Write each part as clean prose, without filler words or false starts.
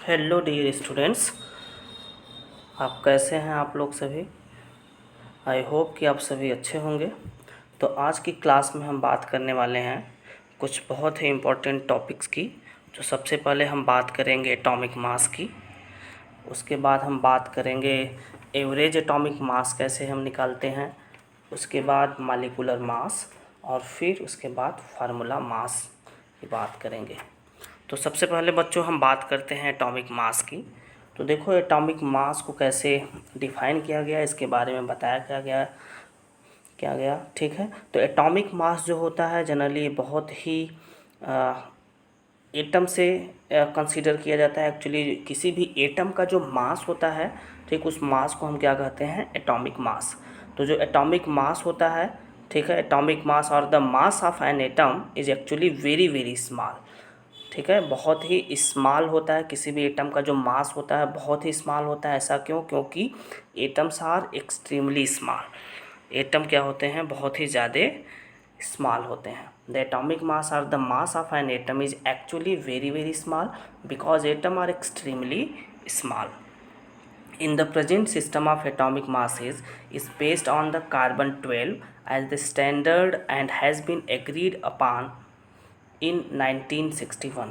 Hello dear students, आप कैसे हैं आप लोग सभी। आई होप कि आप सभी अच्छे होंगे। तो आज की क्लास में हम बात करने वाले हैं कुछ बहुत ही इम्पोर्टेंट टॉपिक्स की। जो सबसे पहले हम बात करेंगे एटॉमिक मास की, उसके बाद हम बात करेंगे एवरेज एटॉमिक मास कैसे हम निकालते हैं, उसके बाद मॉलिक्यूलर मास, और फिर उसके बाद फार्मूला मास की बात करेंगे। तो सबसे पहले बच्चों हम बात करते हैं एटॉमिक मास की। तो देखो एटॉमिक मास को कैसे डिफाइन किया गया, इसके बारे में बताया क्या गया ठीक है। तो एटॉमिक मास जो होता है जनरली बहुत ही एटम से कंसीडर किया जाता है। एक्चुअली किसी भी एटम का जो मास होता है, ठीक, उस मास को हम क्या कहते हैं, एटॉमिक मास। तो जो एटॉमिक मास होता है, ठीक है, एटॉमिक मास और the mass of an atom is actually very very small. ठीक है, बहुत ही स्मॉल होता है। किसी भी एटम का जो मास होता है बहुत ही स्मॉल होता है। ऐसा क्यों? क्योंकि atoms are extremely small. Atom क्या होते हैं, बहुत ही ज़्यादा स्मॉल होते हैं। द एटॉमिक मास और the mass of an atom is actually very very small because atom are extremely small. In the present system of atomic masses is based on the carbon 12 as the standard and has been agreed upon in 1961.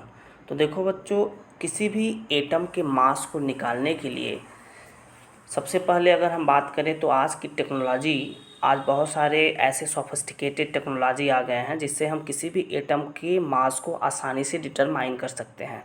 तो देखो बच्चों, किसी भी atom के मास को निकालने के लिए सबसे पहले अगर हम बात करें तो आज की टेक्नोलॉजी, आज बहुत सारे ऐसे सोफिस्टिकेटेड टेक्नोलॉजी आ गए हैं जिससे हम किसी भी एटम के मास को आसानी से डिटरमाइन कर सकते हैं।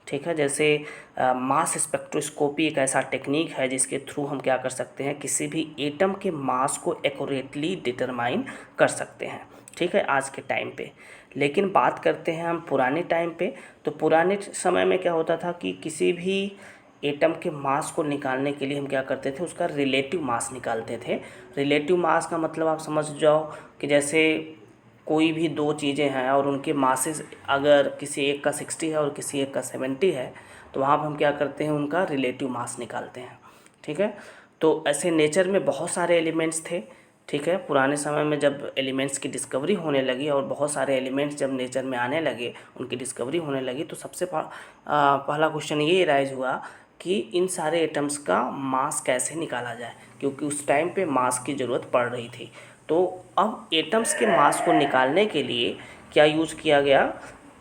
ठीक है, जैसे मास स्पेक्ट्रोस्कोपी एक ऐसा टेक्निक है जिसके थ्रू हम क्या कर सकते हैं, किसी भी एटम के मास को एक्यूरेटली डिटरमाइन कर सकते हैं। ठीक है, आज के टाइम पे। लेकिन बात करते हैं हम पुराने टाइम पे, तो पुराने समय में क्या होता था कि किसी भी एटम के मास को निकालने के लिए हम क्या करते थे, उसका रिलेटिव मास निकालते थे। रिलेटिव मास का मतलब आप समझ जाओ कि जैसे कोई भी दो चीज़ें हैं और उनके मासेस अगर किसी एक का 60 है और किसी एक का 70 है, तो वहाँ पर हम क्या करते हैं, उनका रिलेटिव मास निकालते हैं। ठीक है, तो ऐसे नेचर में बहुत सारे एलिमेंट्स थे। ठीक है, पुराने समय में जब एलिमेंट्स की डिस्कवरी होने लगी और बहुत सारे एलिमेंट्स जब नेचर में आने लगे, उनकी डिस्कवरी होने लगी, तो सबसे पहला क्वेश्चन ये राइज हुआ कि इन सारे एटम्स का मास कैसे निकाला जाए, क्योंकि उस टाइम पे मास की ज़रूरत पड़ रही थी। तो अब एटम्स के मास को निकालने के लिए क्या यूज़ किया गया,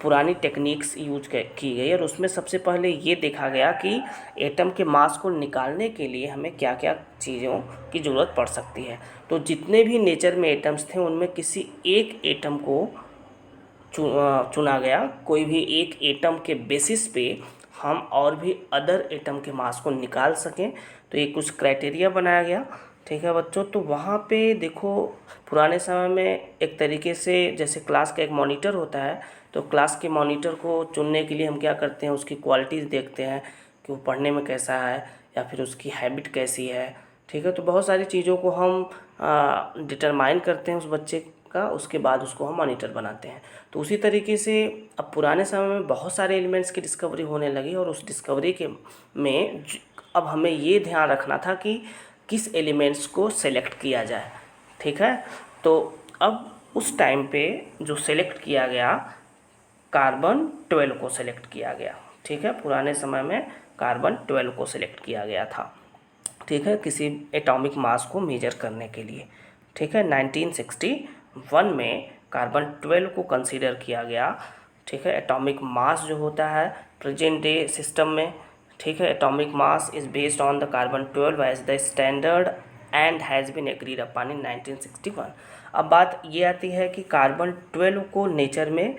पुरानी टेक्निक्स यूज की गई, और उसमें सबसे पहले ये देखा गया कि एटम के मास को निकालने के लिए हमें क्या क्या चीज़ों की ज़रूरत पड़ सकती है। तो जितने भी नेचर में एटम्स थे उनमें किसी एक एटम को चुना गया। कोई भी एक एटम के बेसिस पे हम और भी अदर एटम के मास को निकाल सकें, तो ये कुछ क्राइटेरिया बनाया गया। ठीक है बच्चों, तो वहाँ पे देखो पुराने समय में एक तरीके से जैसे क्लास का एक मॉनिटर होता है, तो क्लास के मॉनिटर को चुनने के लिए हम क्या करते हैं, उसकी क्वालिटीज़ देखते हैं कि वो पढ़ने में कैसा है या फिर उसकी हैबिट कैसी है। ठीक है, तो बहुत सारी चीज़ों को हम डिटरमाइन करते हैं उस बच्चे का, उसके बाद उसको हम मॉनिटर बनाते हैं। तो उसी तरीके से अब पुराने समय में बहुत सारे एलिमेंट्स की डिस्कवरी होने लगी, और उस डिस्कवरी के में अब हमें ये ध्यान रखना था कि किस एलिमेंट्स को सेलेक्ट किया जाए। ठीक है, तो अब उस टाइम पे जो सेलेक्ट किया गया, कार्बन 12 को सेलेक्ट किया गया। ठीक है, पुराने समय में कार्बन 12 को सेलेक्ट किया गया था। ठीक है, किसी एटॉमिक मास को मेजर करने के लिए। ठीक है, 1961 में कार्बन 12 को कंसीडर किया गया। ठीक है, एटॉमिक मास जो होता है प्रेजेंट डे सिस्टम में, ठीक है, atomic mass is based on the carbon 12 as the standard and has been agreed upon in 1961। अब बात ये आती है कि कार्बन 12 को नेचर में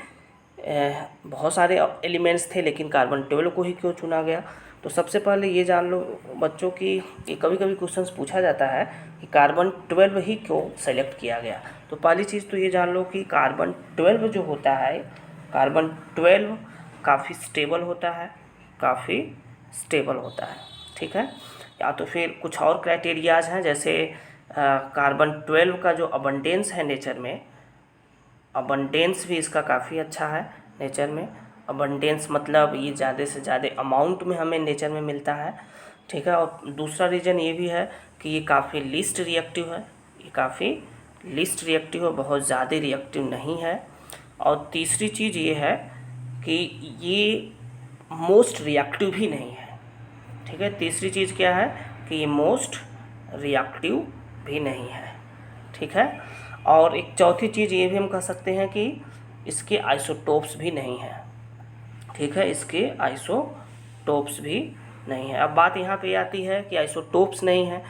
बहुत सारे एलिमेंट्स थे, लेकिन कार्बन 12 को ही क्यों चुना गया। तो सबसे पहले ये जान लो बच्चों कि ये कभी कभी क्वेश्चंस पूछा जाता है कि कार्बन 12 ही क्यों सेलेक्ट किया गया। तो पहली चीज़ तो ये जान लो कि कार्बन 12 जो होता है, कार्बन 12 काफ़ी स्टेबल होता है, काफ़ी स्टेबल होता है। ठीक है, या तो फिर कुछ और क्राइटेरियाज हैं, जैसे कार्बन 12 का जो अबंडेंस है नेचर में, अबंडेंस भी इसका काफ़ी अच्छा है नेचर में। अबंडेंस मतलब ये ज़्यादा से ज़्यादा अमाउंट में हमें नेचर में मिलता है। ठीक है, और दूसरा रीज़न ये भी है कि ये काफ़ी लीस्ट रिएक्टिव है, ये काफ़ी लीस्ट रिएक्टिव है, बहुत ज़्यादा रिएक्टिव नहीं है। और तीसरी चीज़ ये है कि ये मोस्ट रिएक्टिव भी नहीं है। ठीक है, तीसरी चीज़ क्या है कि ये मोस्ट रिएक्टिव भी नहीं है। ठीक है, और एक चौथी चीज़ ये भी हम कह सकते हैं कि इसके आइसोटोप्स भी नहीं है। ठीक है, इसके आइसोटोप्स भी नहीं है। अब बात यहाँ पे आती है कि आइसोटोप्स नहीं है,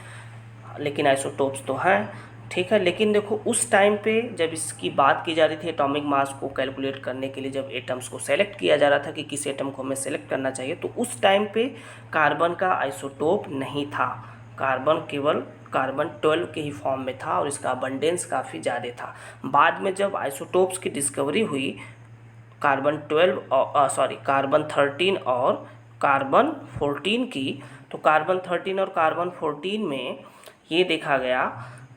लेकिन आइसोटोप्स तो हैं। ठीक है, लेकिन देखो उस टाइम पे जब इसकी बात की जा रही थी एटॉमिक मास को कैलकुलेट करने के लिए, जब एटम्स को सेलेक्ट किया जा रहा था कि किस एटम को हमें सेलेक्ट करना चाहिए, तो उस टाइम पे कार्बन का आइसोटोप नहीं था। कार्बन केवल कार्बन 12 के ही फॉर्म में था और इसका अबंडेंस काफ़ी ज़्यादा था। बाद में जब आइसोटोप्स की डिस्कवरी हुई कार्बन 13 और कार्बन 14 की, तो कार्बन 13 और कार्बन 14 में ये देखा गया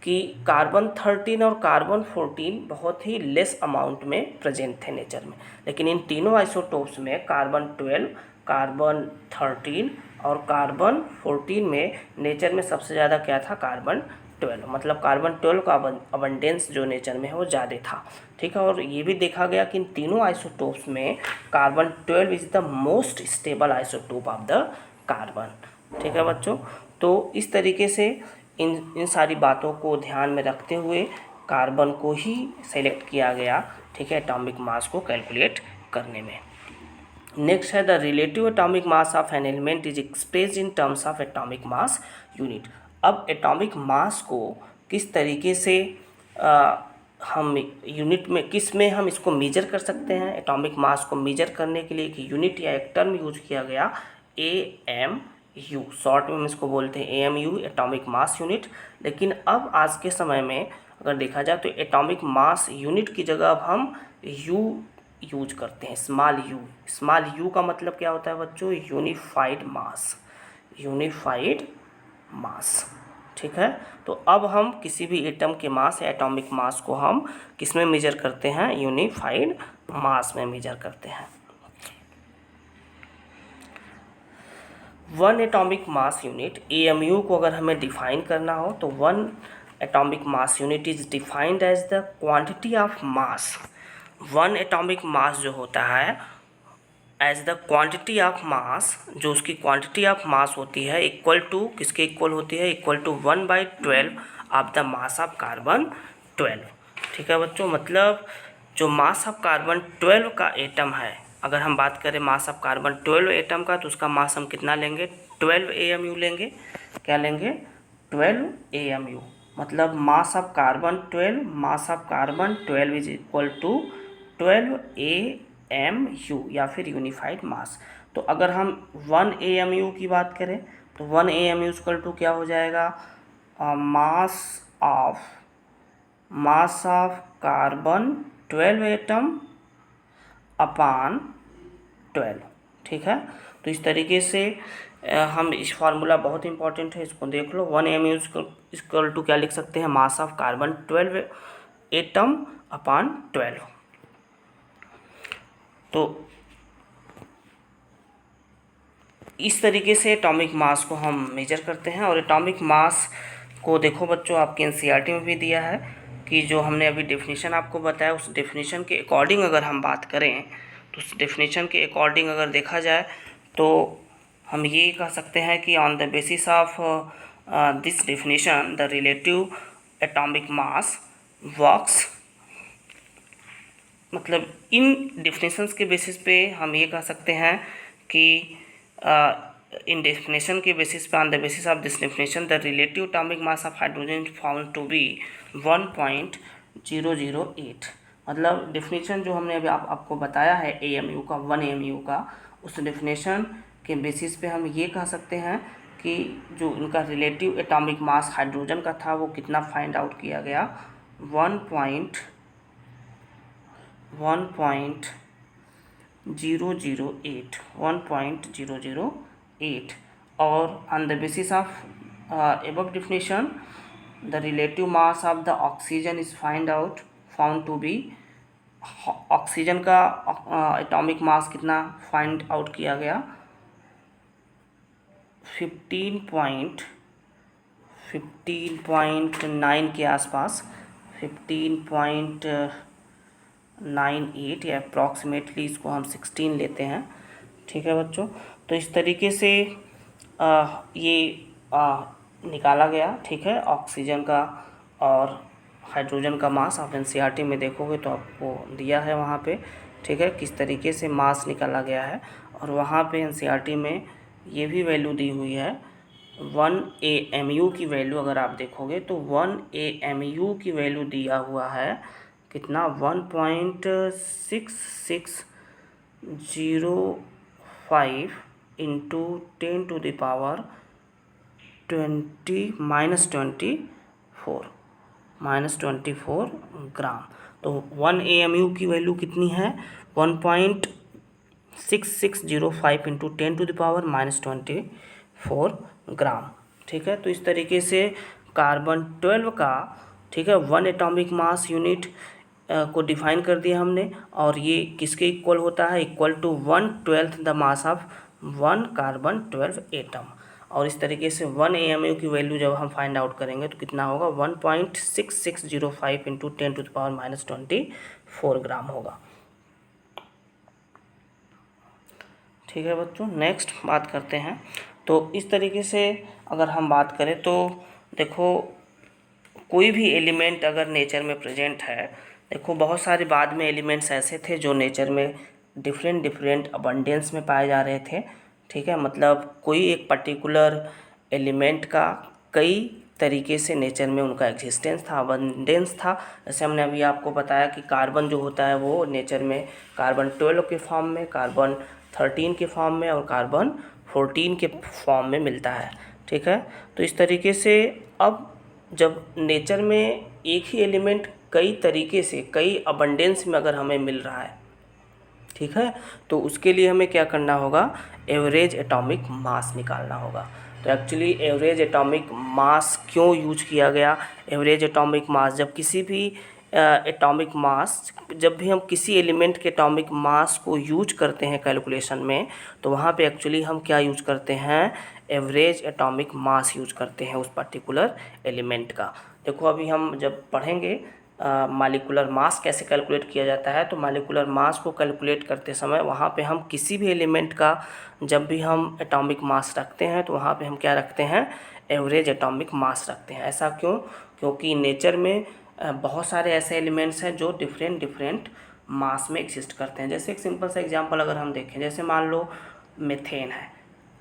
कि कार्बन 13 और कार्बन 14 बहुत ही लेस अमाउंट में प्रेजेंट थे नेचर में, लेकिन इन तीनों आइसोटोप्स में कार्बन 12, कार्बन 13 और कार्बन 14 में नेचर में सबसे ज़्यादा क्या था, कार्बन 12। मतलब कार्बन 12 का अबंडेंस जो नेचर में है वो ज़्यादा था। ठीक है, और ये भी देखा गया कि इन तीनों आइसोटोप्स में carbon 12 is the most stable isotope of the carbon. ठीक है बच्चों, तो इस तरीके से इन सारी बातों को ध्यान में रखते हुए कार्बन को ही सेलेक्ट किया गया। ठीक है, एटॉमिक मास को कैलकुलेट करने में। नेक्स्ट है the relative atomic mass of an element is expressed in terms of atomic mass unit. अब एटॉमिक मास को किस तरीके से हम यूनिट में किस में हम इसको मेजर कर सकते हैं। एटॉमिक मास को मेजर करने के लिए एक यूनिट या एक टर्म यूज किया गया, AMU, शॉर्ट में हम इसको बोलते हैं AMU, एटॉमिक मास यूनिट। लेकिन अब आज के समय में अगर देखा जाए तो एटॉमिक मास यूनिट की जगह अब हम U यूज करते हैं, स्मॉल यू। स्मॉल यू का मतलब क्या होता है बच्चों, यूनिफाइड मास, यूनिफाइड मास। ठीक है, तो अब हम किसी भी एटम के मास या एटॉमिक मास को हम किस में मेजर करते हैं, यूनिफाइड मास में मेजर करते हैं। One atomic mass unit AMU को अगर हमें डिफाइन करना हो तो one atomic mass unit is defined as the quantity of mass. One atomic mass जो होता है as the quantity of mass, जो उसकी क्वांटिटी ऑफ मास होती है इक्वल टू किसके इक्वल होती है, equal to 1/12 of the mass of carbon 12। ठीक है बच्चों, मतलब जो मास ऑफ कार्बन 12 का एटम है, अगर हम बात करें मास ऑफ कार्बन 12 एटम का, तो उसका मास हम कितना लेंगे, 12 AMU लेंगे। क्या लेंगे, 12 AMU। मतलब mass of carbon 12, mass of carbon 12 is equal to 12 AMU या फिर यूनिफाइड मास। तो अगर हम 1 AMU की बात करें तो 1 AMU इक्वल टू क्या हो जाएगा, मास ऑफ कार्बन 12 एटम अपान 12। ठीक है, तो इस तरीके से हम इस फार्मूला बहुत इंपॉर्टेंट है, इसको देख लो। 1 AMU इक्वल टू क्या लिख सकते हैं, मास ऑफ कार्बन 12 एटम अपान 12। तो इस तरीके से एटॉमिक मास को हम मेजर करते हैं। और एटॉमिक मास को देखो बच्चों, आपके NCERT में भी दिया है कि जो हमने अभी डेफिनेशन आपको बताया, उस डेफिनेशन के अकॉर्डिंग अगर हम बात करें तो उस डेफिनेशन के अकॉर्डिंग अगर देखा जाए तो हम ये कह सकते हैं कि on the basis of this definition the relative atomic mass works. मतलब इन डेफिनेशंस के बेसिस पे हम ये कह सकते हैं कि इन डेफिनेशन के बेसिस पे, on the basis of this definition the relative atomic mass of hydrogen found to be 1.008। मतलब डेफिनेशन जो हमने अभी आपको बताया है AMU का, 1 AMU का, उस डेफिनेशन के बेसिस पे हम ये कह सकते हैं कि जो इनका रिलेटिव एटॉमिक मास हाइड्रोजन का था वो कितना फाइंड आउट किया गया, 1.008। और on the basis of above definition the relative mass of the oxygen is found to be, oxygen का एटॉमिक मास कितना फाइंड आउट किया गया, 15.9 के आसपास, 15.98 या अप्रॉक्सीमेटली इसको हम 16 लेते हैं। ठीक है बच्चों। तो इस तरीके से ये निकाला गया, ठीक है, ऑक्सीजन का और हाइड्रोजन का मास। आप एनसीईआरटी में देखोगे तो आपको दिया है वहाँ पे, ठीक है, किस तरीके से मास निकाला गया है। और वहाँ पे एनसीईआरटी में ये भी वैल्यू दी हुई है 1 AMU की वैल्यू। अगर आप देखोगे तो 1 AMU की वैल्यू दिया हुआ है कितना, 1.6605 इंटू 10⁻20 -24 ग्राम। तो 1 AMU की वैल्यू कितनी है, 1.6605 इंटू 10⁻24 ग्राम, ठीक है। तो इस तरीके से कार्बन 12 का, ठीक है, 1 एटॉमिक मास यूनिट को डिफाइन कर दिया हमने। और ये किसके इक्वल होता है, equal to 1/12 the mass of 1 carbon 12 atom. और इस तरीके से 1 AMU की वैल्यू जब हम फाइंड आउट करेंगे तो कितना होगा, 1.6605 इंटू 10⁻24 ग्राम होगा, ठीक है बच्चों। नेक्स्ट बात करते हैं। तो इस तरीके से अगर हम बात करें तो देखो, कोई भी एलिमेंट अगर नेचर में प्रेजेंट है, देखो बहुत सारे बाद में एलिमेंट्स ऐसे थे जो नेचर में डिफरेंट अबंडेंस में पाए जा रहे थे, ठीक है। मतलब कोई एक पर्टिकुलर एलिमेंट का कई तरीके से नेचर में उनका एग्जिस्टेंस था, अबंडेंस था। जैसे हमने अभी आपको बताया कि कार्बन जो होता है वो नेचर में कार्बन 12 के फॉर्म में, कार्बन 13 के फॉर्म में और कार्बन 14 के फॉर्म में मिलता है, ठीक है। तो इस तरीके से अब जब नेचर में एक ही एलिमेंट कई तरीके से कई अबंडेंस में अगर हमें मिल रहा है, ठीक है, तो उसके लिए हमें क्या करना होगा, एवरेज एटॉमिक मास निकालना होगा। तो एक्चुअली एवरेज एटॉमिक मास क्यों यूज किया गया, एवरेज एटॉमिक मास, जब किसी भी एटॉमिक मास, जब भी हम किसी एलिमेंट के एटॉमिक मास को यूज करते हैं कैलकुलेशन में, तो वहाँ पे एक्चुअली हम क्या यूज करते हैं, एवरेज एटॉमिक मास यूज करते हैं उस पर्टिकुलर एलिमेंट का। देखो अभी हम जब पढ़ेंगे मालिकुलर मास कैसे कैलकुलेट किया जाता है, तो मालिकुलर मास को कैलकुलेट करते समय वहाँ पे हम किसी भी एलिमेंट का जब भी हम एटॉमिक मास रखते हैं तो वहाँ पे हम क्या रखते हैं, एवरेज एटॉमिक मास रखते हैं। ऐसा क्यों, क्योंकि नेचर में बहुत सारे ऐसे एलिमेंट्स हैं जो डिफरेंट मास में एग्जिस्ट करते हैं। जैसे एक सिंपल सा एग्जांपल अगर हम देखें, जैसे मान लो मीथेन है।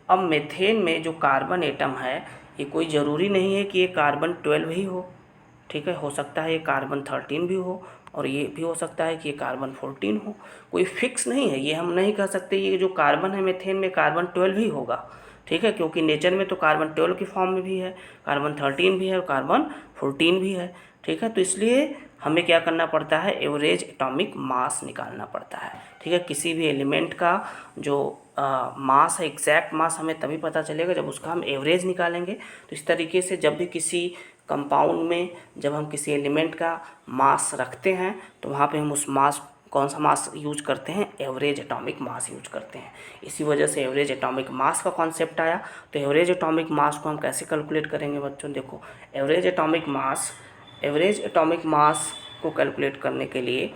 अब मीथेन में जो कार्बन एटम है, ये कोई ज़रूरी नहीं है कि ये कार्बन 12 ही हो, ठीक है, हो सकता है ये कार्बन 13 भी हो और ये भी हो सकता है कि ये कार्बन 14 हो। कोई फिक्स नहीं है, ये हम नहीं कह सकते ये जो कार्बन है मीथेन में कार्बन 12 ही होगा, ठीक है, क्योंकि नेचर में तो कार्बन 12 की फॉर्म में भी है, कार्बन 13 भी है और कार्बन 14 भी है, ठीक है। तो इसलिए हमें क्या करना पड़ता है, एवरेज एटॉमिक मास निकालना पड़ता है, ठीक है। किसी भी एलिमेंट का जो मास है, एग्जैक्ट मास हमें तभी पता चलेगा जब उसका हम एवरेज निकालेंगे। तो इस तरीके से जब भी किसी कंपाउंड में जब हम किसी एलिमेंट का मास रखते हैं तो वहाँ पे हम उस मास, कौन सा मास यूज करते हैं, एवरेज एटॉमिक मास यूज करते हैं। इसी वजह से एवरेज एटॉमिक मास का कॉन्सेप्ट आया। तो एवरेज एटॉमिक मास को हम कैसे कैलकुलेट करेंगे बच्चों, देखो एवरेज एटॉमिक मास को कैलकुलेट करने के लिए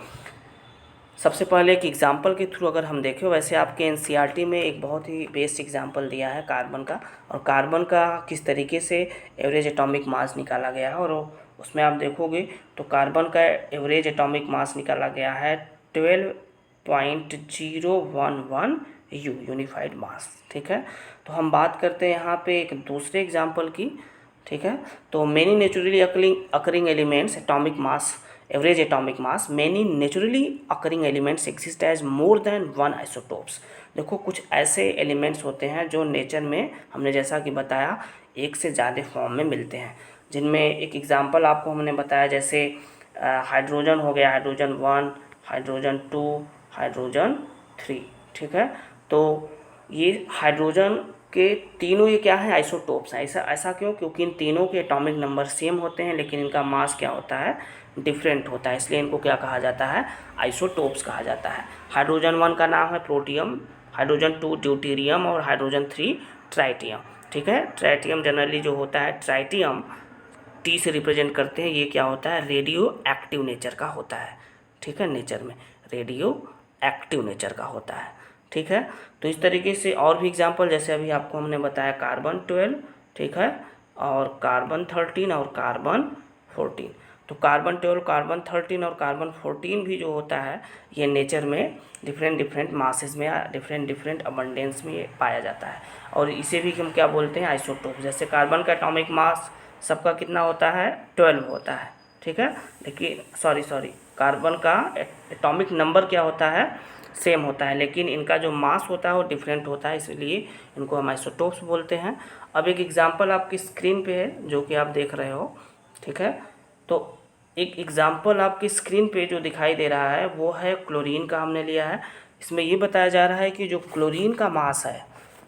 सबसे पहले एक एग्जाम्पल के थ्रू अगर हम देखें, वैसे आपके एनसीईआरटी में एक बहुत ही बेस्ट एग्जाम्पल दिया है कार्बन का, और कार्बन का किस तरीके से एवरेज एटॉमिक मास निकाला गया है, और उसमें आप देखोगे तो कार्बन का एवरेज एटॉमिक मास निकाला गया है 12.011 यूनिफाइड मास, ठीक है। तो हम बात करते हैं यहाँ पे एक दूसरे एग्जाम्पल की, ठीक है। तो many naturally occurring elements atomic mass, average atomic mass, many naturally occurring elements exist as more than 1 isotopes. देखो कुछ ऐसे एलिमेंट्स होते हैं जो नेचर में हमने जैसा कि बताया एक से ज़्यादा फॉर्म में मिलते हैं, जिनमें एक एग्जांपल आपको हमने बताया, जैसे हाइड्रोजन हो गया, हाइड्रोजन 1, हाइड्रोजन 2, हाइड्रोजन 3, ठीक है। तो ये हाइड्रोजन के तीनों ये क्या है, आइसोटोप्स हैं। ऐसा क्यों, क्योंकि इन तीनों के एटॉमिक नंबर सेम होते हैं लेकिन इनका मास क्या होता है, डिफरेंट होता है, इसलिए इनको क्या कहा जाता है, आइसोटोप्स कहा जाता है। हाइड्रोजन 1 का नाम है प्रोटियम, हाइड्रोजन 2 ड्यूटेरियम और हाइड्रोजन 3 ट्राइटियम, ठीक है। ट्राइटियम जनरली जो होता है, ट्राइटियम टी से रिप्रेजेंट करते हैं, ये क्या होता है, रेडियो एक्टिव नेचर का होता है, ठीक है, नेचर में रेडियो एक्टिव नेचर का होता है, ठीक है। तो इस तरीके से और भी एग्जांपल, जैसे अभी आपको हमने बताया कार्बन 12, ठीक है, और कार्बन 13 और कार्बन 14। तो कार्बन 12, कार्बन 13 और कार्बन 14 भी जो होता है ये नेचर में डिफरेंट डिफरेंट मासेस में या डिफरेंट डिफरेंट अबंडेंस में पाया जाता है, और इसे भी हम क्या बोलते हैं, आइसोटोप। जैसे कार्बन का एटॉमिक मास सबका कितना होता है, 12 होता है, ठीक है। लेकिन सॉरी कार्बन का एटॉमिक नंबर क्या होता है, सेम होता है, लेकिन इनका जो मास होता है वो डिफरेंट होता है, इसलिए इनको हम आइसोटोप्स बोलते हैं। अब एक एग्जांपल आपकी स्क्रीन पे है जो कि आप देख रहे हो, ठीक है। तो एक एग्जांपल आपकी स्क्रीन पे जो दिखाई दे रहा है वो है क्लोरीन का हमने लिया है। इसमें ये बताया जा रहा है कि जो क्लोरीन का मास है,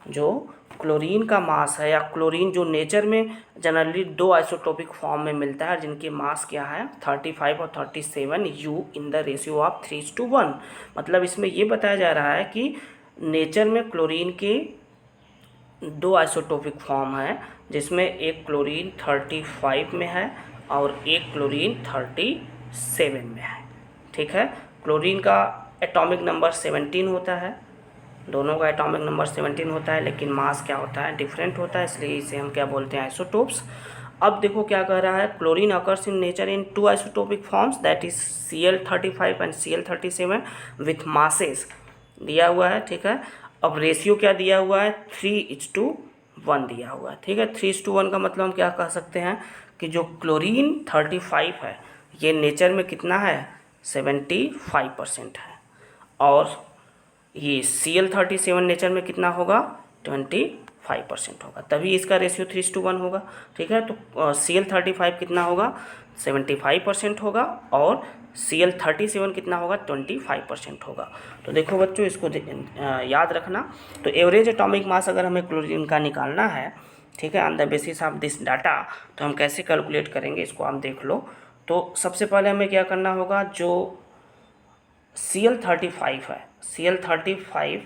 जो क्लोरीन का मास है या क्लोरीन जो नेचर में जनरली 2 आइसोटोपिक फॉर्म में मिलता है, जिनके मास क्या है 35 और 37 U in the ratio of 3:1। मतलब इसमें ये बताया जा रहा है कि नेचर में क्लोरीन के 2 आइसोटोपिक फॉर्म हैं, जिसमें एक क्लोरीन 35 में है और एक क्लोरीन 37 में है, ठीक है। क्लोरीन का एटॉमिक नंबर 17 होता है, दोनों का एटॉमिक नंबर 17 होता है, लेकिन मास क्या होता है, डिफरेंट होता है, इसलिए इसे हम क्या बोलते हैं, आइसोटोप्स। अब देखो क्या कह रहा है, chlorine occurs in nature in 2 isotopic forms that is Cl35 and Cl37 with masses दिया हुआ है, ठीक है। अब रेशियो क्या दिया हुआ है, 3:1 दिया हुआ है, ठीक है। 3:1 का मतलब हम क्या कह सकते हैं कि जो क्लोरीन 35 है ये नेचर में कितना है, 75% है, और ये Cl37 नेचर में कितना होगा, 25% होगा, तभी इसका रेशियो 3:1 होगा, ठीक है। तो Cl35 कितना होगा, 75% होगा, और Cl37 कितना होगा, 25% होगा। तो देखो बच्चों, इसको याद रखना। तो एवरेज एटॉमिक मास अगर हमें क्लोरीन का निकालना है, ठीक है, on the basis of this data, तो हम कैसे कैलकुलेट करेंगे इसको आप देख लो। तो सबसे पहले हमें क्या करना होगा, जो Cl35 है, Cl35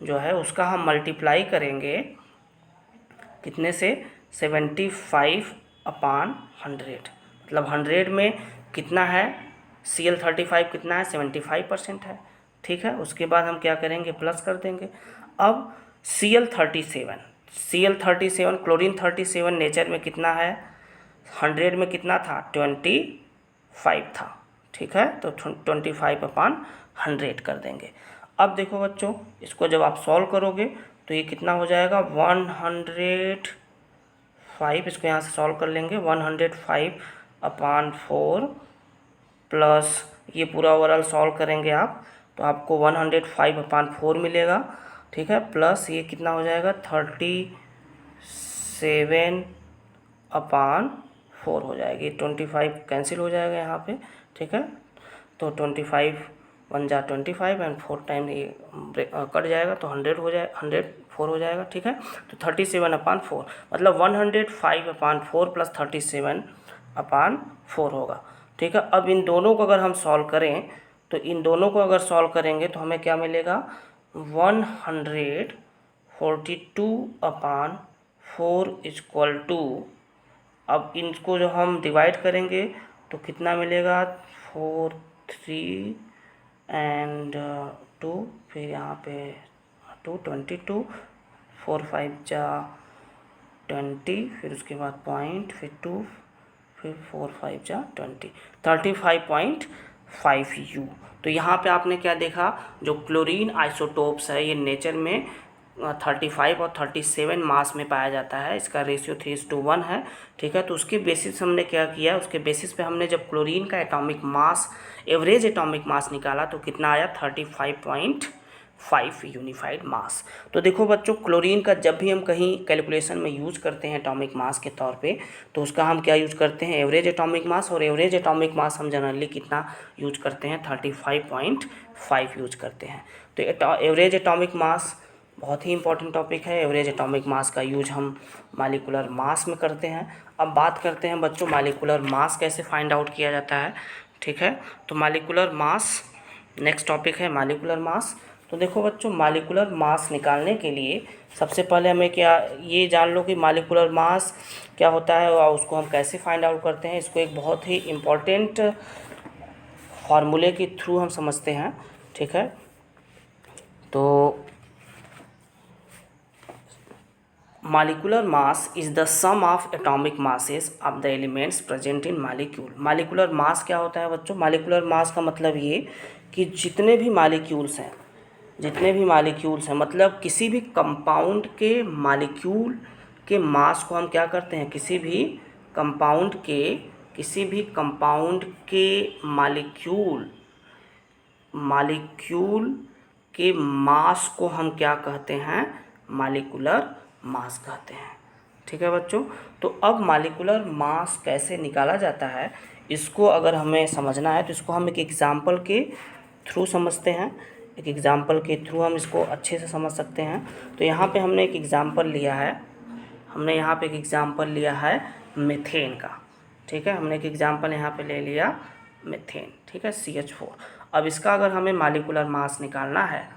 जो है उसका हम मल्टीप्लाई करेंगे कितने से, 75/100। मतलब 100 में कितना है, Cl35 कितना है, 75% है, ठीक है। उसके बाद हम क्या करेंगे, प्लस कर देंगे। अब Cl37 क्लोरीन 37 नेचर में कितना है, 100 में कितना था, 25 था, ठीक है। तो 25/100 कर देंगे। अब देखो बच्चों, इसको जब आप सॉल्व करोगे तो ये कितना हो जाएगा, 105, इसको यहाँ से सॉल्व कर लेंगे, 105/4 प्लस ये पूरा ओवरऑल सॉल्व करेंगे आप, तो आपको 105/4 मिलेगा, ठीक है। प्लस ये कितना हो जाएगा, 37/4 हो जाएगी, 25 कैंसिल हो जाएगा यहाँ पे, ठीक है। तो 25 1 जा 25 एंड 4 टाइम ये कट जाएगा, तो 100 हो जाए, 104 हो जाएगा, ठीक है। तो 37/4 मतलब 105/4 प्लस 37/4 होगा, ठीक है। अब इन दोनों को अगर हम सॉल्व करें, तो इन दोनों को अगर सॉल्व करेंगे तो हमें क्या मिलेगा, 142/4 इक्वल टू, अब इनको जो हम डिवाइड करेंगे तो कितना मिलेगा, 4 3 एंड 2, फिर यहाँ पे 22, 4 5 जा 20, फिर उसके बाद पॉइंट, फिर 2, फिर 4 5 जा 20, 35.5 U। तो यहाँ पे आपने क्या देखा, जो क्लोरीन आइसोटोप्स है ये नेचर में 35 और 37 मास में पाया जाता है, इसका रेशियो 3:1 है, ठीक है। तो उसके बेसिस हमने क्या किया, उसके बेसिस पे हमने जब क्लोरीन का एटॉमिक मास, एवरेज एटॉमिक मास निकाला तो कितना आया, 35.5 यूनिफाइड मास। तो देखो बच्चों, क्लोरीन का जब भी हम कहीं कैलकुलेशन में यूज करते हैं एटॉमिक मास के तौर पे, तो उसका हम क्या यूज करते हैं, एवरेज एटॉमिक मास, और एवरेज एटॉमिक मास हम जनरली कितना यूज करते हैं, 35.5 यूज करते हैं। तो एवरेज एटॉमिक मास बहुत ही इंपॉर्टेंट टॉपिक है। एवरेज एटॉमिक मास का यूज हम मॉलिक्यूलर मास में करते हैं। अब बात करते हैं बच्चों, मॉलिक्यूलर मास कैसे फाइंड आउट किया जाता है, ठीक है। तो मॉलिक्यूलर मास नेक्स्ट टॉपिक है, मॉलिक्यूलर मास। तो देखो बच्चों, मॉलिक्यूलर मास निकालने के लिए सबसे पहले हमें क्या, ये जान लो कि मॉलिक्यूलर मास क्या होता है और उसको हम कैसे फाइंड आउट करते हैं। इसको एक बहुत ही इम्पॉर्टेंट फार्मूले के थ्रू हम समझते हैं, ठीक है। तो molecular mass is the sum of atomic masses of the elements present in molecule. Molecular mass क्या होता है बच्चों? मालिकुलर मास का मतलब ये कि जितने भी मालिक्यूल्स हैं, जितने भी मालिक्यूल्स हैं, मतलब किसी भी कंपाउंड के मालिक्यूल के मास को हम क्या करते हैं, किसी भी कंपाउंड के मालिक्यूल के मास को हम क्या कहते हैं? मालिकुलर मास कहते हैं। ठीक है बच्चों, तो अब मालिकुलर मास कैसे निकाला जाता है, इसको अगर हमें समझना है तो इसको हम एक एग्जाम्पल के थ्रू समझते हैं। एक एग्जाम्पल के थ्रू हम इसको अच्छे से समझ सकते हैं। तो यहाँ पे हमने एक एग्जाम्पल लिया है, मीथेन का। ठीक है, हमने एक एग्जाम्पल यहाँ पे ले लिया मीथेन। ठीक है, CH4। अब इसका अगर हमें मालिकुलर मास निकालना है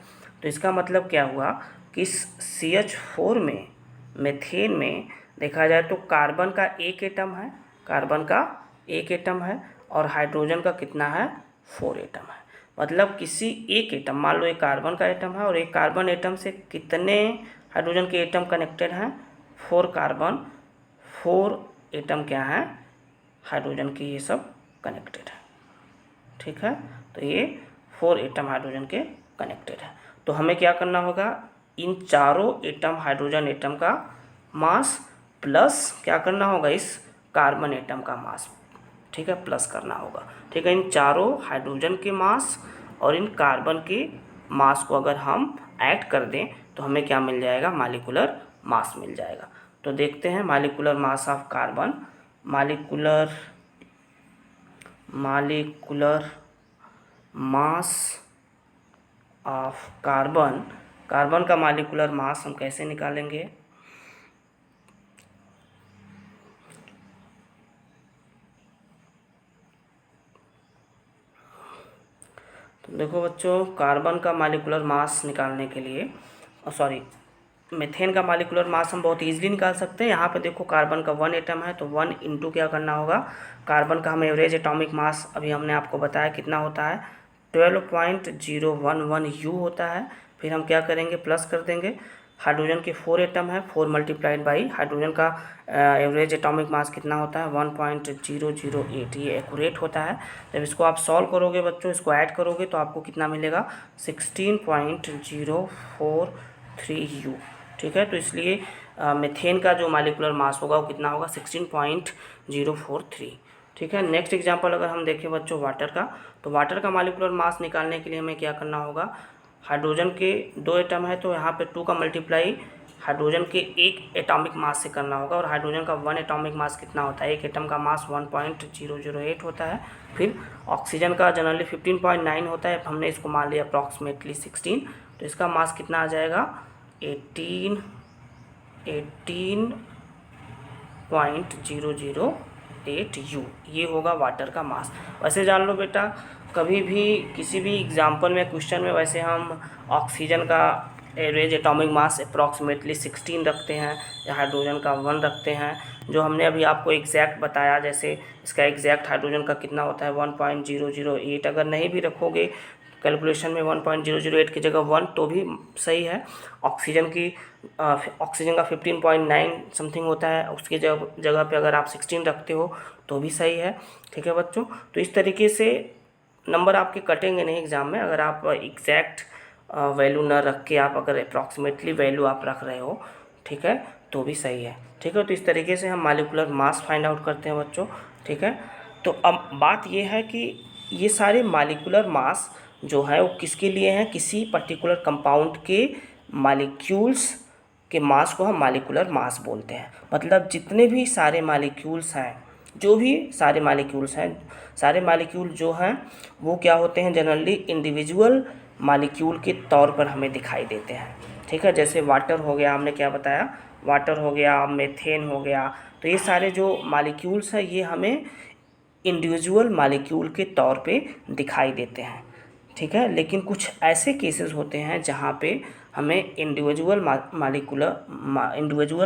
तो इसका मतलब क्या हुआ कि इस CH4 में, मीथेन में देखा जाए तो कार्बन का एक एटम है और हाइड्रोजन का कितना है? 4 एटम है। मतलब किसी एक एटम, मान लो एक कार्बन का एटम है और एक कार्बन एटम से कितने हाइड्रोजन के एटम कनेक्टेड हैं? 4 कार्बन, 4 एटम क्या हैं? हाइड्रोजन के, ये सब कनेक्टेड है। ठीक है, तो ये 4 एटम हाइड्रोजन के कनेक्टेड है। तो हमें क्या करना होगा? इन चारों एटम, हाइड्रोजन एटम का मास प्लस क्या करना होगा? इस कार्बन एटम का मास, ठीक है, प्लस करना होगा। ठीक है, इन चारों हाइड्रोजन के मास और इन कार्बन के मास को अगर हम ऐड कर दें तो हमें क्या मिल जाएगा? मालिकुलर मास मिल जाएगा। तो देखते हैं molecular mass of carbon. Molecular mass of carbon, carbon का मालिकुलर मास हम कैसे निकालेंगे? तो देखो बच्चों, कार्बन का मालिकुलर मास निकालने के लिए, मीथेन का मालिकुलर मास हम बहुत इजीली निकाल सकते हैं। यहाँ पे देखो कार्बन का 1 एटम है तो 1 इंटू क्या करना होगा? कार्बन का हम एवरेज एटॉमिक मास अभी हमने आपको बताया कितना होता है, 12.011 U होता है। फिर हम क्या करेंगे? प्लस कर देंगे। हाइड्रोजन के 4 एटम है, 4 मल्टीप्लाइड बाई हाइड्रोजन का एवरेज एटॉमिक मास कितना होता है? 1.008। ये एक्यूरेट होता है। जब इसको आप सॉल्व करोगे बच्चों, इसको ऐड करोगे तो आपको कितना मिलेगा? 16.043 U। ठीक है, तो इसलिए मीथेन का जो मालिकुलर मास होगा वो कितना होगा? 16.043। ठीक है, नेक्स्ट एग्जांपल अगर हम देखें बच्चों वाटर का, तो वाटर का मालिकुलर मास निकालने के लिए हमें क्या करना होगा? हाइड्रोजन के 2 एटम है तो यहाँ पे 2 का मल्टीप्लाई हाइड्रोजन के 1 एटॉमिक मास से करना होगा। और हाइड्रोजन का 1 एटॉमिक मास कितना होता है? एक एटम का मास 1.008 होता है। फिर ऑक्सीजन का जनरली 15.9 होता है, हमने इसको मान लिया अप्रॉक्सीमेटली 16, तो इसका मास कितना आ जाएगा? 18.008 U। ये होगा वाटर का मास। वैसे जान लो बेटा, कभी भी किसी भी एग्जाम्पल में, क्वेश्चन में, वैसे हम ऑक्सीजन का एवरेज एटॉमिक मास अप्रॉक्सीमेटली 16 रखते हैं या हाइड्रोजन का 1 रखते हैं। जो हमने अभी आपको एग्जैक्ट बताया, जैसे इसका एग्जैक्ट हाइड्रोजन का कितना होता है? 1.008। अगर नहीं भी रखोगे कैलकुलेशन में 1.008 की जगह 1 तो भी सही है। ऑक्सीजन का 15.9 समथिंग होता है, उसकी जगह पे अगर आप 16 रखते हो तो भी सही है। ठीक है बच्चों, तो इस तरीके से नंबर आपके कटेंगे नहीं एग्ज़ाम में, अगर आप एग्जैक्ट वैल्यू न रख के आप अगर अप्रॉक्सीमेटली वैल्यू आप रख रहे हो, ठीक है, तो भी सही है। ठीक है, तो इस तरीके से हम मालिकुलर मास फाइंड आउट करते हैं बच्चों। ठीक है, तो अब बात ये है कि ये सारे मालिकुलर मास जो है वो किसके लिए हैं? किसी पर्टिकुलर कंपाउंड के मालिक्यूल्स के मास को हम मालिकुलर मास बोलते हैं। मतलब जितने भी सारे मालिक्यूल्स हैं, जो भी सारे मालिक्यूल्स हैं, सारे मालिक्यूल जो हैं वो क्या होते हैं? जनरली इंडिविजुअल मालिक्यूल के तौर पर हमें दिखाई देते हैं। ठीक है, जैसे वाटर हो गया, हमने क्या बताया? वाटर हो गया, मीथेन हो गया, तो ये सारे जो मालिक्यूल्स हैं ये हमें इंडिविजुअल मालिक्यूल के तौर पे दिखाई देते हैं। ठीक है, लेकिन कुछ ऐसे केसेस होते हैं जहाँ पे हमें इंडिविजुअल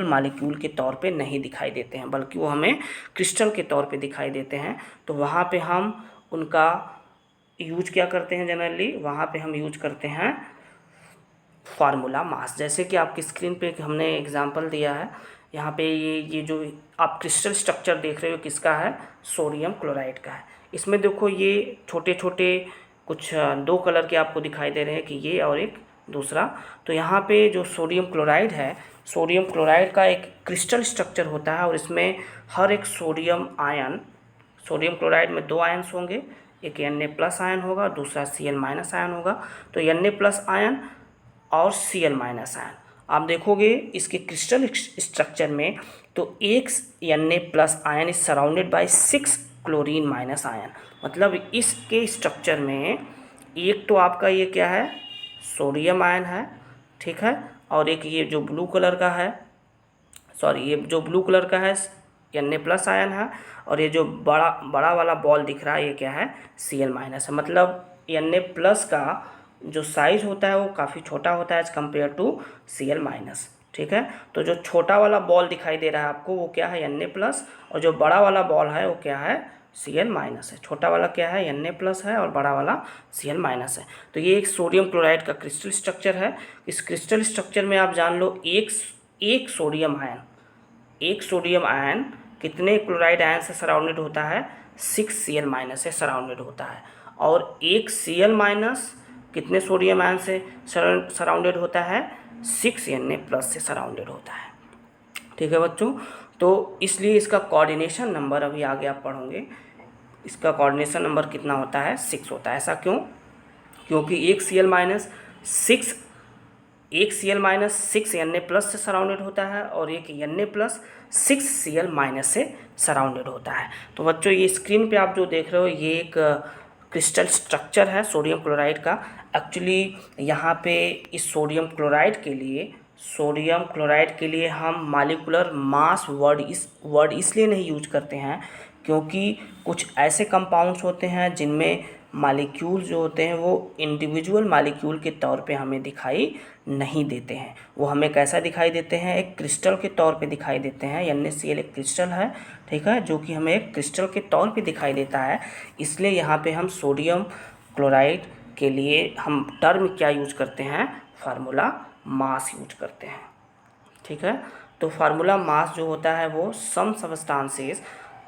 मालिक्यूल के तौर पे नहीं दिखाई देते हैं, बल्कि वो हमें क्रिस्टल के तौर पे दिखाई देते हैं। तो वहाँ पे हम उनका यूज क्या करते हैं? जनरली वहाँ पे हम यूज करते हैं फार्मूला मास। जैसे कि आपकी स्क्रीन पे हमने एग्जांपल दिया है, यहाँ पे ये जो आप क्रिस्टल स्ट्रक्चर देख रहे हो किसका है, सोडियम क्लोराइड का है। इसमें देखो ये छोटे छोटे कुछ दो कलर के आपको दिखाई दे रहे हैं कि ये और एक दूसरा। तो यहाँ पे जो सोडियम क्लोराइड है, सोडियम क्लोराइड का एक क्रिस्टल स्ट्रक्चर होता है और इसमें हर एक सोडियम आयन, सोडियम क्लोराइड में दो आयन्स होंगे, एक Na+ आयन होगा, दूसरा Cl- आयन होगा। तो Na+ आयन और Cl- आयन आप देखोगे इसके क्रिस्टल स्ट्रक्चर में, तो एक Na+ ion is surrounded by 6 chlorine minus ion. मतलब इसके स्ट्रक्चर में एक तो आपका ये क्या है, सोडियम आयन है, ठीक है, और एक ये जो ब्लू कलर का है, सॉरी ये जो ब्लू कलर का है Na+ आयन है, और ये जो बड़ा बड़ा वाला बॉल दिख रहा है ये क्या है, Cl- है। मतलब Na+ का जो साइज़ होता है वो काफ़ी छोटा होता है एज़ कम्पेयर टू Cl-, ठीक है। तो जो छोटा वाला बॉल दिखाई दे रहा है आपको वो क्या है, Na+, और जो बड़ा वाला बॉल है वो क्या है, Cl- है। छोटा वाला क्या है, Na+ है, और बड़ा वाला Cl- है। तो ये एक सोडियम क्लोराइड का क्रिस्टल स्ट्रक्चर है। इस क्रिस्टल स्ट्रक्चर में आप जान लो एक सोडियम आयन कितने क्लोराइड आयन से सराउंडेड होता है, 6 Cl- से सराउंडेड होता है, और एक Cl- कितने सोडियम आयन से सराउंडेड होता है, 6 Na+ से सराउंडेड होता है, ठीक है बच्चों। तो इसलिए इसका कोऑर्डिनेशन नंबर अभी आगे आप पढ़ोगे, इसका कोऑर्डिनेशन नंबर कितना होता है, 6 होता है। ऐसा क्यों, क्योंकि एक Cl- 6 Na+ से सराउंडेड होता है और एक Na+ 6 Cl- से सराउंडेड होता है। तो बच्चों ये स्क्रीन पे आप जो देख रहे हो ये एक क्रिस्टल स्ट्रक्चर है सोडियम क्लोराइड का। एक्चुअली यहाँ पे इस सोडियम क्लोराइड के लिए हम मालिकुलर मास वर्ड इसलिए नहीं यूज करते हैं क्योंकि कुछ ऐसे कंपाउंड्स होते हैं जिनमें मालिक्यूल जो होते हैं वो इंडिविजुअल मालिक्यूल के तौर पे हमें दिखाई नहीं देते हैं। वो हमें कैसा दिखाई देते हैं, एक क्रिस्टल के तौर पे दिखाई देते हैं। NaCl एक क्रिस्टल है, ठीक है, जो कि हमें एक क्रिस्टल के तौर पे दिखाई देता है। इसलिए यहाँ पे हम सोडियम क्लोराइड के लिए हम टर्म क्या यूज करते हैं, फार्मूला मास यूज करते हैं, ठीक है। तो फार्मूला मास जो होता है वो some substances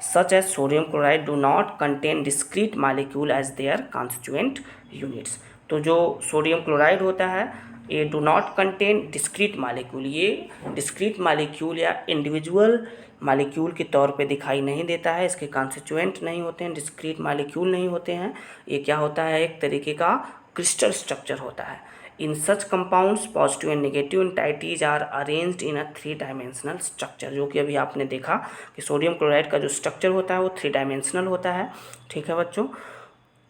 such as sodium chloride do not contain discrete molecule as their constituent units. तो जो सोडियम क्लोराइड होता है ये do not contain discrete molecule, ये डिस्क्रीट मालिक्यूल या इंडिविजुअल मालिक्यूल के तौर पे दिखाई नहीं देता है, इसके कॉन्स्टिट्यूएंट नहीं होते हैं, डिस्क्रीट मालिक्यूल नहीं होते हैं। ये क्या होता है, एक तरीके का क्रिस्टल स्ट्रक्चर होता है। In such compounds positive and negative entities are arranged in a 3 dimensional structure. जो कि अभी आपने देखा कि सोडियम क्लोराइड का जो स्ट्रक्चर होता है वो 3 डायमेंशनल होता है, ठीक है बच्चों।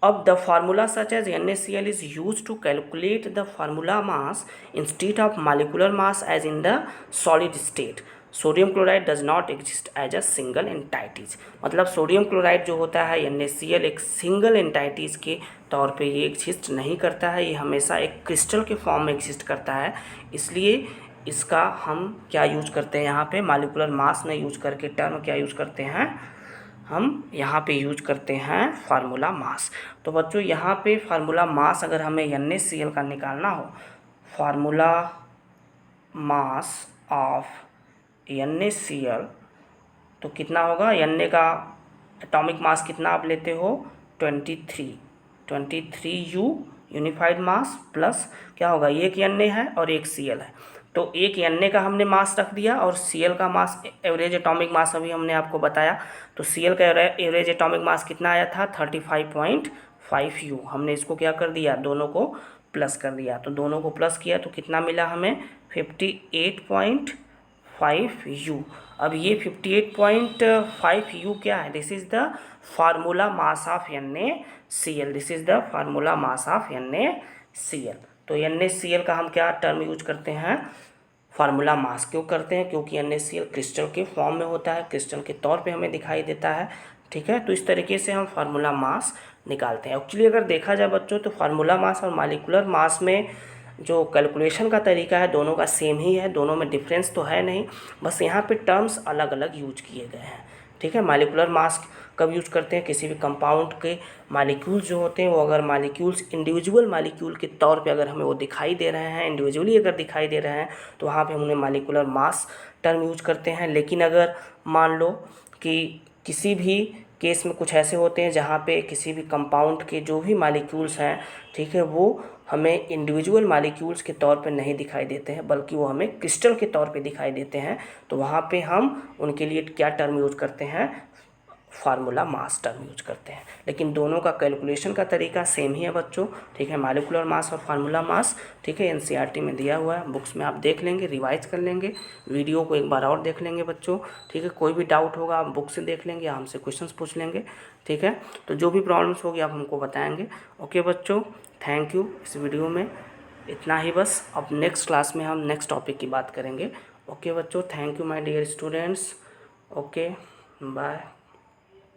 अब the formula such as NaCl is use to calculate the formula mass instead of molecular mass as in the solid state. Sodium chloride does not exist as a single entities. मतलब sodium chloride जो होता है NaCl एक single entities के तौर पे ये exist नहीं करता है, ये हमेशा एक क्रिस्टल के फॉर्म में एग्जिस्ट करता है। इसलिए इसका हम क्या यूज करते हैं, यहाँ पे मालिकुलर मास नहीं यूज करके टर्म क्या यूज करते हैं, हम यहाँ पे यूज करते हैं फार्मूला मास। तो बच्चों यहाँ पे फार्मूला मास अगर हमें NaCl का निकालना हो, फार्मूला मास ऑफ NaCl तो कितना होगा, Na का एटॉमिक मास कितना आप लेते हो, 23 U यूनिफाइड मास प्लस क्या होगा, एक Na है और एक Cl है। तो एक Na का हमने मास रख दिया और Cl का मास एवरेज एटॉमिक मास अभी हमने आपको बताया। तो Cl का एवरेज एटॉमिक मास कितना आया था, 35.5 U। हमने इसको क्या कर दिया, दोनों को प्लस कर दिया। तो दोनों को प्लस किया तो कितना मिला हमें, 58.5 U। अब ये 58.5 U क्या है, this is the formula mass of NaCl, this is the formula mass of NaCl। तो NaCl का हम क्या टर्म यूज करते हैं, फार्मूला मास। क्यों करते हैं, क्योंकि NaCl क्रिस्टल के फॉर्म में होता है, क्रिस्टल के तौर पे हमें दिखाई देता है, ठीक है। तो इस तरीके से हम फार्मूला मास निकालते हैं। एक्चुअली अगर देखा जाए बच्चों तो फार्मूला मास और मालिकुलर मास में जो कैलकुलेशन का तरीका है दोनों का सेम ही है, दोनों में डिफरेंस तो है नहीं, बस यहाँ पे टर्म्स अलग अलग यूज किए गए हैं, ठीक है। मॉलिक्यूलर मास कब यूज करते हैं, किसी भी कंपाउंड के मॉलिक्यूल्स जो होते हैं वो अगर मॉलिक्यूल्स इंडिविजुअल मॉलिक्यूल के तौर पे अगर हमें वो दिखाई दे रहे हैं, इंडिविजुअली अगर दिखाई दे रहे हैं, तो वहाँ पे हम उन्हें मॉलिक्यूलर मास टर्म यूज करते हैं। लेकिन अगर मान लो कि किसी भी केस में कुछ ऐसे होते हैं जहाँ पे किसी भी कंपाउंड के जो भी मॉलिक्यूल्स हैं, ठीक है, वो हमें इंडिविजुअल मॉलिक्यूल्स के तौर पे नहीं दिखाई देते हैं, बल्कि वो हमें क्रिस्टल के तौर पे दिखाई देते हैं, तो वहाँ पे हम उनके लिए क्या टर्म यूज करते हैं, फार्मूला मास टर्म यूज करते हैं। लेकिन दोनों का कैलकुलेशन का तरीका सेम ही है बच्चों, ठीक है। मॉलिक्यूलर मास और फार्मूला मास, ठीक है, एनसीईआरटी में दिया हुआ है, बुक्स में आप देख लेंगे, रिवाइज कर लेंगे, वीडियो को एक बार और देख लेंगे बच्चों, ठीक है। कोई भी डाउट होगा आप बुक से देख लेंगे, हमसे क्वेश्चंस पूछ लेंगे, ठीक है। तो जो भी प्रॉब्लम्स होगी आप हमको बताएंगे। ओके बच्चों, थैंक यू। इस वीडियो में इतना ही बस। अब नेक्स्ट क्लास में हम नेक्स्ट टॉपिक की बात करेंगे। ओके बच्चों, thank you my dear students. Okay, bye.